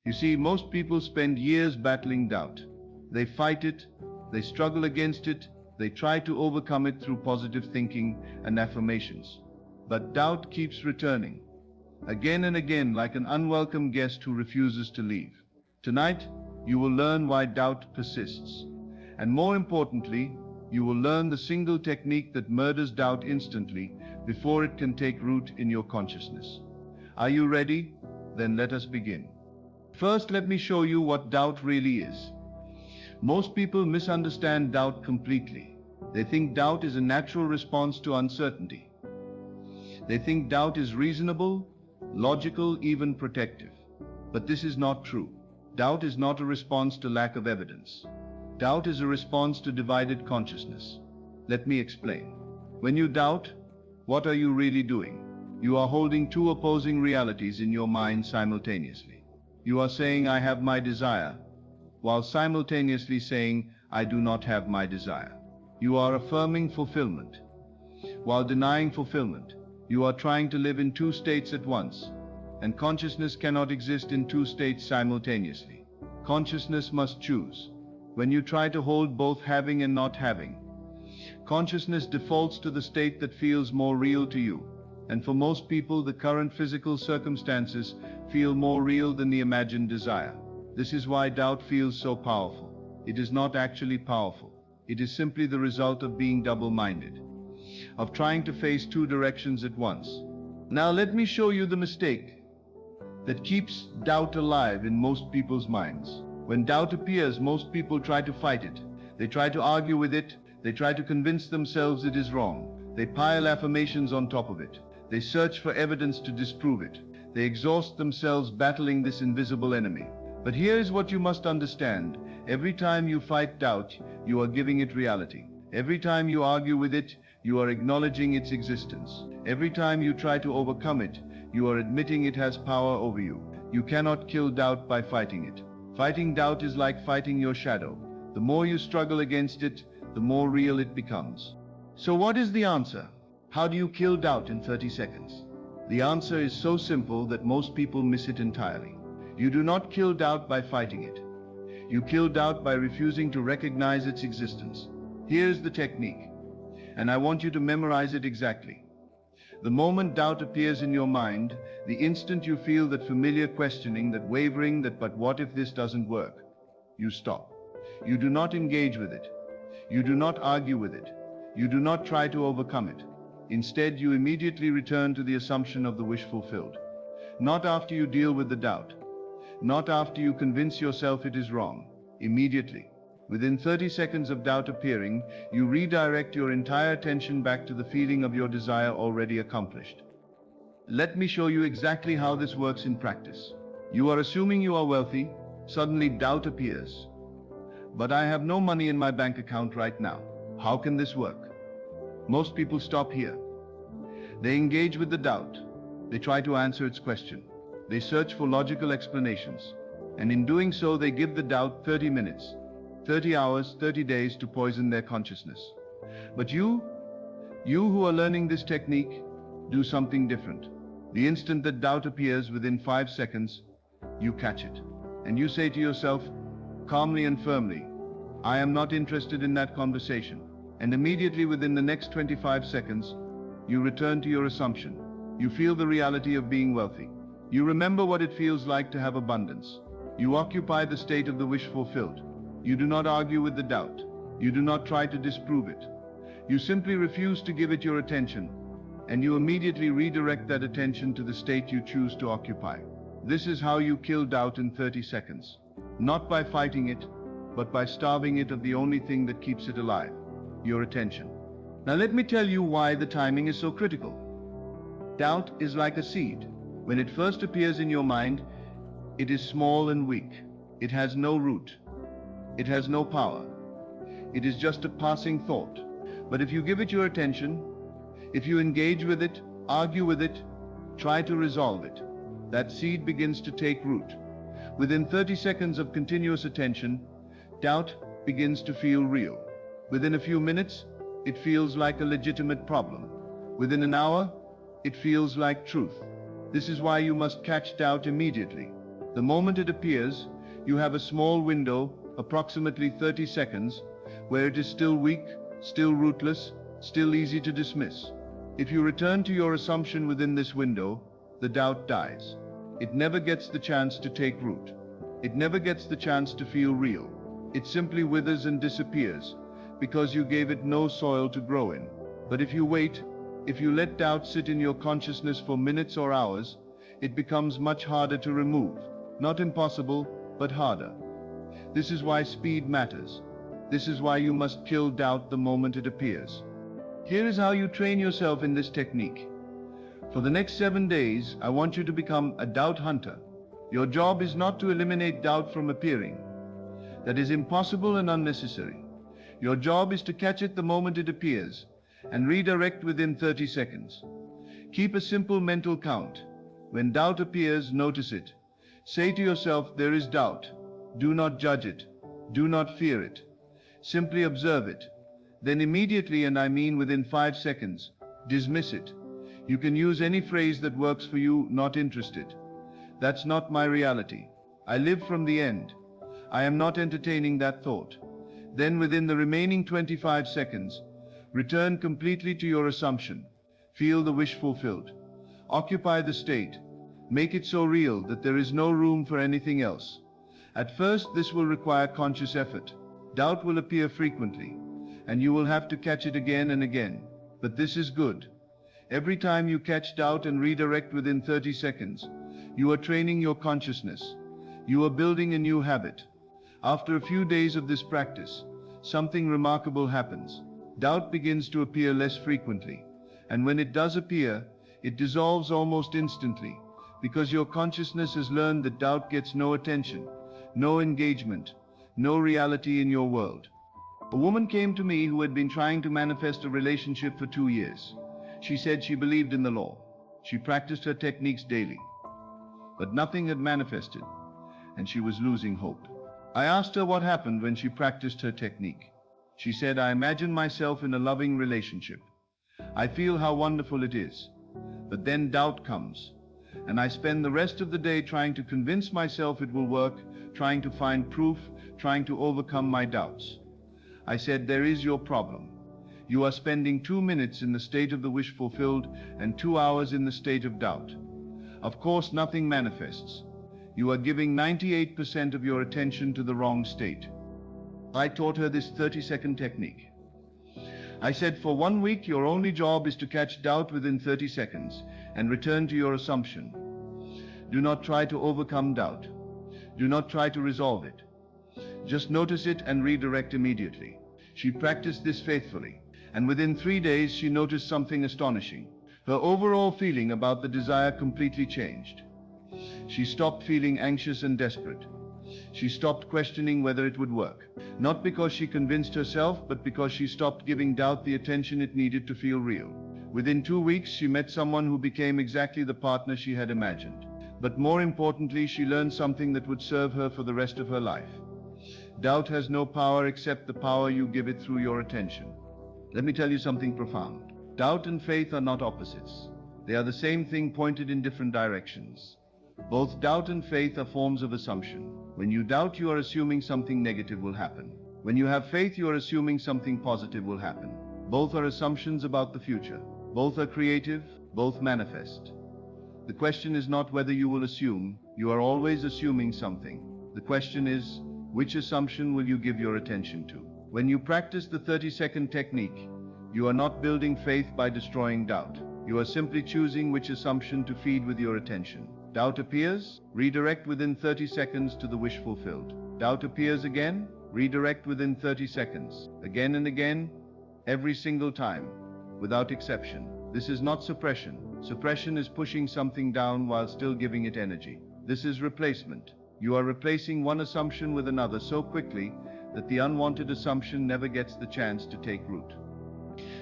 You see, most people spend years battling doubt. They fight it, they struggle against it, they try to overcome it through positive thinking and affirmations. But doubt keeps returning, again and again, like an unwelcome guest who refuses to leave. Tonight, you will learn why doubt persists. And more importantly, you will learn the single technique that murders doubt instantly before it can take root in your consciousness. Are you ready? Then let us begin. First, let me show you what doubt really is. Most people misunderstand doubt completely. They think doubt is a natural response to uncertainty. They think doubt is reasonable, logical, even protective. But this is not true. Doubt is not a response to lack of evidence. Doubt is a response to divided consciousness. Let me explain. When you doubt, what are you really doing? You are holding two opposing realities in your mind simultaneously. You are saying, I have my desire, while simultaneously saying, I do not have my desire. You are affirming fulfillment, while denying fulfillment. You are trying to live in two states at once, and consciousness cannot exist in two states simultaneously. Consciousness must choose. When you try to hold both having and not having, consciousness defaults to the state that feels more real to you. And for most people, the current physical circumstances feel more real than the imagined desire. This is why doubt feels so powerful. It is not actually powerful. It is simply the result of being double-minded, of trying to face two directions at once. Now let me show you the mistake that keeps doubt alive in most people's minds. When doubt appears, most people try to fight it. They try to argue with it. They try to convince themselves it is wrong. They pile affirmations on top of it. They search for evidence to disprove it. They exhaust themselves battling this invisible enemy. But here is what you must understand. Every time you fight doubt, you are giving it reality. Every time you argue with it, you are acknowledging its existence. Every time you try to overcome it, you are admitting it has power over you. You cannot kill doubt by fighting it. Fighting doubt is like fighting your shadow. The more you struggle against it, the more real it becomes. So what is the answer? How do you kill doubt in 30 seconds? The answer is so simple that most people miss it entirely. You do not kill doubt by fighting it. You kill doubt by refusing to recognize its existence. Here's the technique, and I want you to memorize it exactly. The moment doubt appears in your mind, the instant you feel that familiar questioning, that wavering, that but what if this doesn't work, you stop. You do not engage with it. You do not argue with it. You do not try to overcome it. Instead, you immediately return to the assumption of the wish fulfilled. Not after you deal with the doubt. Not after you convince yourself it is wrong. Immediately. Within 30 seconds of doubt appearing, you redirect your entire attention back to the feeling of your desire already accomplished. Let me show you exactly how this works in practice. You are assuming you are wealthy. Suddenly doubt appears. But I have no money in my bank account right now. How can this work? Most people stop here. They engage with the doubt. They try to answer its question. They search for logical explanations. And in doing so, they give the doubt 30 minutes, 30 hours, 30 days to poison their consciousness. But you who are learning this technique, do something different. The instant that doubt appears, within 5 seconds, you catch it. And you say to yourself, calmly and firmly, I am not interested in that conversation. And immediately within the next 25 seconds, you return to your assumption. You feel the reality of being wealthy. You remember what it feels like to have abundance. You occupy the state of the wish fulfilled. You do not argue with the doubt. You do not try to disprove it. You simply refuse to give it your attention, and you immediately redirect that attention to the state you choose to occupy. This is how you kill doubt in 30 seconds. Not by fighting it, but by starving it of the only thing that keeps it alive, your attention. Now let me tell you why the timing is so critical. Doubt is like a seed. When it first appears in your mind, it is small and weak. It has no root. It has no power. It is just a passing thought. But if you give it your attention, if you engage with it, argue with it, try to resolve it, that seed begins to take root. Within 30 seconds of continuous attention, doubt begins to feel real. Within a few minutes, it feels like a legitimate problem. Within an hour, it feels like truth. This is why you must catch doubt immediately. The moment it appears, you have a small window, approximately 30 seconds, where it is still weak, still rootless, still easy to dismiss. If you return to your assumption within this window, the doubt dies. It never gets the chance to take root. It never gets the chance to feel real. It simply withers and disappears, because you gave it no soil to grow in. But if you wait, if you let doubt sit in your consciousness for minutes or hours, it becomes much harder to remove. Not impossible, but harder. This is why speed matters. This is why you must kill doubt the moment it appears. Here is how you train yourself in this technique. For the next 7 days, I want you to become a doubt hunter. Your job is not to eliminate doubt from appearing. That is impossible and unnecessary. Your job is to catch it the moment it appears and redirect within 30 seconds. Keep a simple mental count. When doubt appears, notice it. Say to yourself, there is doubt. Do not judge it. Do not fear it. Simply observe it. Then immediately, and I mean within 5 seconds, dismiss it. You can use any phrase that works for you. Not interested. That's not my reality. I live from the end. I am not entertaining that thought. Then within the remaining 25 seconds, return completely to your assumption. Feel the wish fulfilled. Occupy the state. Make it so real that there is no room for anything else. At first, this will require conscious effort. Doubt will appear frequently, and you will have to catch it again and again. But this is good. Every time you catch doubt and redirect within 30 seconds, you are training your consciousness. You are building a new habit. After a few days of this practice, something remarkable happens. Doubt begins to appear less frequently, and when it does appear, it dissolves almost instantly, because your consciousness has learned that doubt gets no attention, no engagement, no reality in your world. A woman came to me who had been trying to manifest a relationship for 2 years. She said she believed in the law. She practiced her techniques daily, but nothing had manifested, and she was losing hope. I asked her what happened when she practiced her technique. She said, I imagine myself in a loving relationship. I feel how wonderful it is. But then doubt comes, and I spend the rest of the day trying to convince myself it will work, trying to find proof, trying to overcome my doubts. I said, there is your problem. You are spending 2 minutes in the state of the wish fulfilled and 2 hours in the state of doubt. Of course, nothing manifests. You are giving 98% of your attention to the wrong state. I taught her this 30-second technique. I said, for 1 week, your only job is to catch doubt within 30 seconds and return to your assumption. Do not try to overcome doubt. Do not try to resolve it. Just notice it and redirect immediately. She practiced this faithfully, and within 3 days, she noticed something astonishing. Her overall feeling about the desire completely changed. She stopped feeling anxious and desperate. She stopped questioning whether it would work. Not because she convinced herself, but because she stopped giving doubt the attention it needed to feel real. Within 2 weeks, she met someone who became exactly the partner she had imagined. But more importantly, she learned something that would serve her for the rest of her life. Doubt has no power except the power you give it through your attention. Let me tell you something profound. Doubt and faith are not opposites. They are the same thing pointed in different directions. Both doubt and faith are forms of assumption. When you doubt, you are assuming something negative will happen. When you have faith, you are assuming something positive will happen. Both are assumptions about the future. Both are creative, both manifest. The question is not whether you will assume. You are always assuming something. The question is, which assumption will you give your attention to? When you practice the 30-second technique, you are not building faith by destroying doubt. You are simply choosing which assumption to feed with your attention. Doubt appears, redirect within 30 seconds to the wish fulfilled. Doubt appears again, redirect within 30 seconds. Again and again, every single time, without exception. This is not suppression. Suppression is pushing something down while still giving it energy. This is replacement. You are replacing one assumption with another so quickly that the unwanted assumption never gets the chance to take root.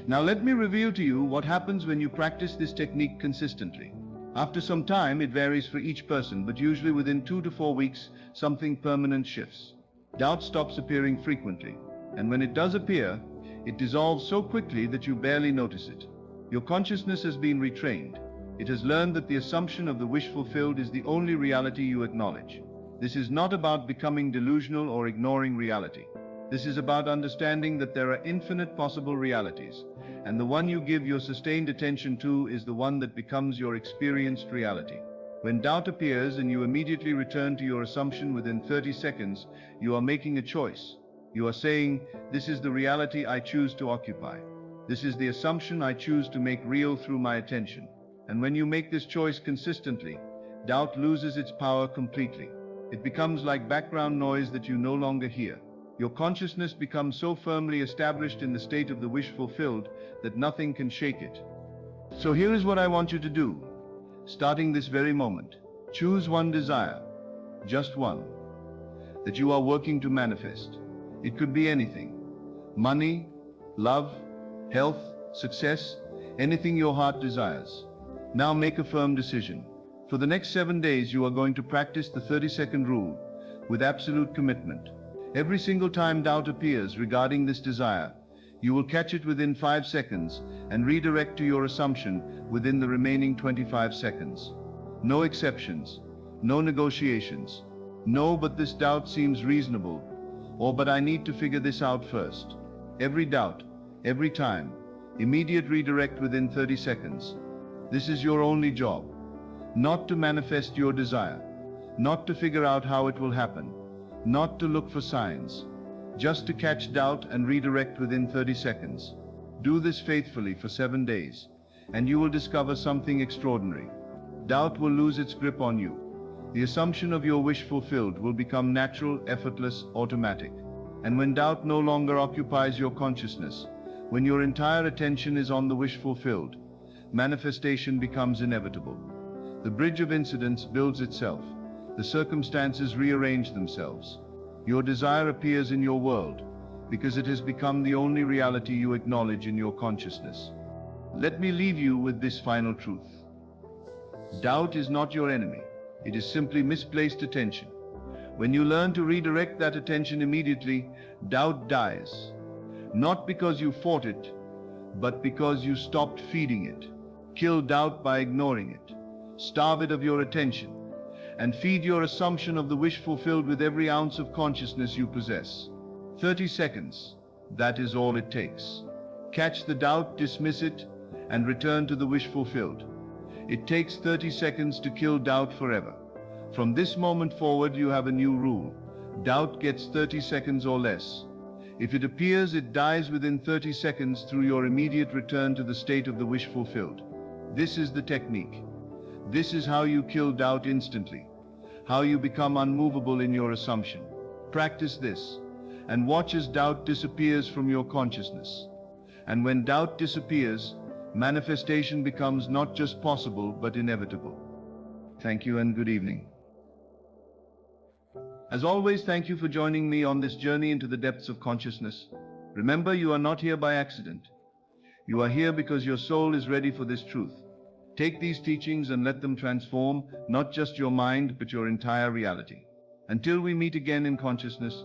Now let me reveal to you what happens when you practice this technique consistently. After some time, it varies for each person, but usually within 2 to 4 weeks, something permanent shifts. Doubt stops appearing frequently, and when it does appear, it dissolves so quickly that you barely notice it. Your consciousness has been retrained. It has learned that the assumption of the wish fulfilled is the only reality you acknowledge. This is not about becoming delusional or ignoring reality. This is about understanding that there are infinite possible realities, and the one you give your sustained attention to is the one that becomes your experienced reality. When doubt appears and you immediately return to your assumption within 30 seconds, you are making a choice. You are saying, "This is the reality I choose to occupy. This is the assumption I choose to make real through my attention." And when you make this choice consistently, doubt loses its power completely. It becomes like background noise that you no longer hear. Your consciousness becomes so firmly established in the state of the wish fulfilled that nothing can shake it. So here is what I want you to do. Starting this very moment, choose one desire, just one, that you are working to manifest. It could be anything: money, love, health, success, anything your heart desires. Now make a firm decision. For the next 7 days, you are going to practice the 30-second rule with absolute commitment. Every single time doubt appears regarding this desire, you will catch it within 5 seconds and redirect to your assumption within the remaining 25 seconds. No exceptions, no negotiations. No, but this doubt seems reasonable, or but I need to figure this out first. Every doubt, every time, immediate redirect within 30 seconds. This is your only job. Not to manifest your desire, not to figure out how it will happen, not to look for signs, just to catch doubt and redirect within 30 seconds. Do this faithfully for 7 days, and you will discover something extraordinary. Doubt will lose its grip on you. The assumption of your wish fulfilled will become natural, effortless, automatic. And when doubt no longer occupies your consciousness, when your entire attention is on the wish fulfilled, manifestation becomes inevitable. The bridge of incidents builds itself. The circumstances rearrange themselves. Your desire appears in your world because it has become the only reality you acknowledge in your consciousness. Let me leave you with this final truth. Doubt is not your enemy. It is simply misplaced attention. When you learn to redirect that attention immediately, doubt dies. Not because you fought it, but because you stopped feeding it. Kill doubt by ignoring it. Starve it of your attention, and feed your assumption of the wish fulfilled with every ounce of consciousness you possess. 30 seconds, that is all it takes. Catch the doubt, dismiss it, and return to the wish fulfilled. It takes 30 seconds to kill doubt forever. From this moment forward, you have a new rule. Doubt gets 30 seconds or less. If it appears, it dies within 30 seconds through your immediate return to the state of the wish fulfilled. This is the technique. This is how you kill doubt instantly, how you become unmovable in your assumption. Practice this, and watch as doubt disappears from your consciousness. And when doubt disappears, manifestation becomes not just possible, but inevitable. Thank you and good evening. As always, thank you for joining me on this journey into the depths of consciousness. Remember, you are not here by accident. You are here because your soul is ready for this truth. Take these teachings and let them transform not just your mind, but your entire reality. Until we meet again in consciousness,